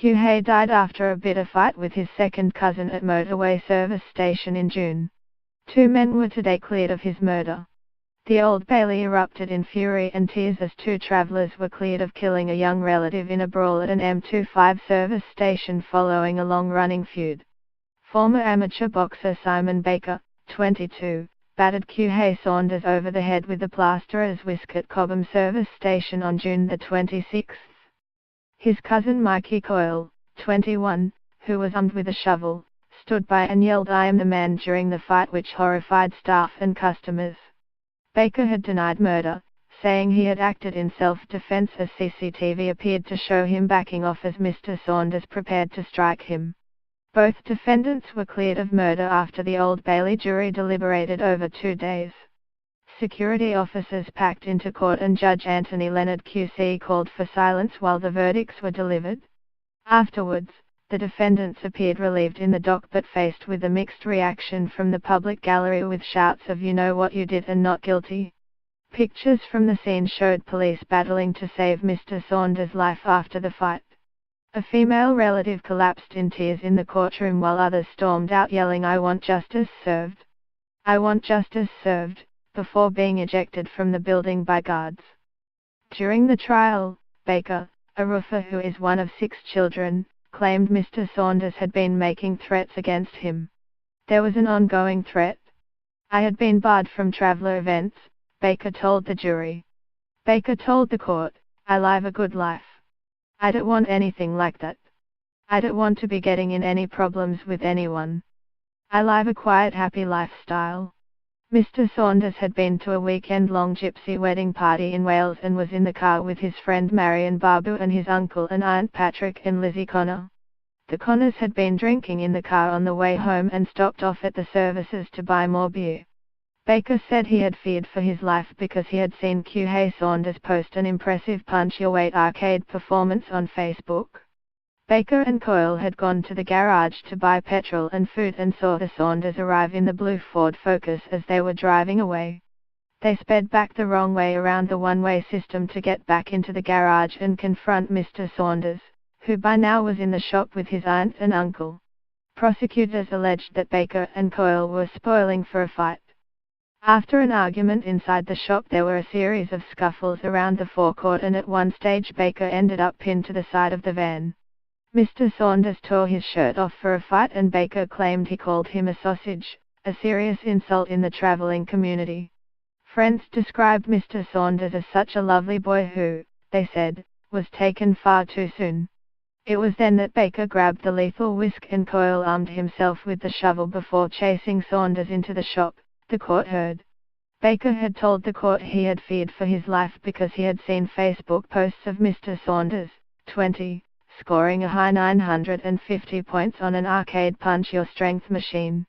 Hay died after a bitter fight with his second cousin at motorway service station in June. 2 men were today cleared of his murder. The Old Bailey erupted in fury and tears as 2 travellers were cleared of killing a young relative in a brawl at an M25 service station following a long-running feud. Former amateur boxer Simon Baker, 22, battered Hay Saunders over the head with a plasterer's whisk at Cobham service station on June the 26th. His cousin Mikey Coyle, 21, who was armed with a shovel, stood by and yelled "I am the man" during the fight, which horrified staff and customers. Baker had denied murder, saying he had acted in self-defense as CCTV appeared to show him backing off as Mr. Saunders prepared to strike him. Both defendants were cleared of murder after the Old Bailey jury deliberated over 2 days. Security officers packed into court and Judge Anthony Leonard QC called for silence while the verdicts were delivered. Afterwards, the defendants appeared relieved in the dock but faced with a mixed reaction from the public gallery with shouts of "You know what you did" and "Not guilty." Pictures from the scene showed police battling to save Mr. Saunders' life after the fight. A female relative collapsed in tears in the courtroom while others stormed out yelling "I want justice served. I want justice served," before being ejected from the building by guards. During the trial, Baker, a roofer who is one of 6 children, claimed Mr. Saunders had been making threats against him. There was an ongoing threat. "I had been barred from traveller events," Baker told the jury. Baker told the court, "I live a good life. I don't want anything like that. I don't want to be getting in any problems with anyone. I live a quiet, happy lifestyle." Mr. Saunders had been to a weekend-long gypsy wedding party in Wales and was in the car with his friend Marion Barbu and his uncle and aunt Patrick and Lizzie Connor. The Connors had been drinking in the car on the way home and stopped off at the services to buy more beer. Baker said he had feared for his life because he had seen Hay Saunders post an impressive punch-your-weight arcade performance on Facebook. Baker and Coyle had gone to the garage to buy petrol and food and saw the Saunders arrive in the blue Ford Focus as they were driving away. They sped back the wrong way around the one-way system to get back into the garage and confront Mr. Saunders, who by now was in the shop with his aunt and uncle. Prosecutors alleged that Baker and Coyle were spoiling for a fight. After an argument inside the shop, there were a series of scuffles around the forecourt and at one stage Baker ended up pinned to the side of the van. Mr. Saunders tore his shirt off for a fight and Baker claimed he called him a sausage, a serious insult in the traveling community. Friends described Mr. Saunders as such a lovely boy who, they said, was taken far too soon. It was then that Baker grabbed the lethal whisk and Coyle armed himself with the shovel before chasing Saunders into the shop, the court heard. Baker had told the court he had feared for his life because he had seen Facebook posts of Mr. Saunders, 20, scoring a high 950 points on an arcade punch-your-strength machine.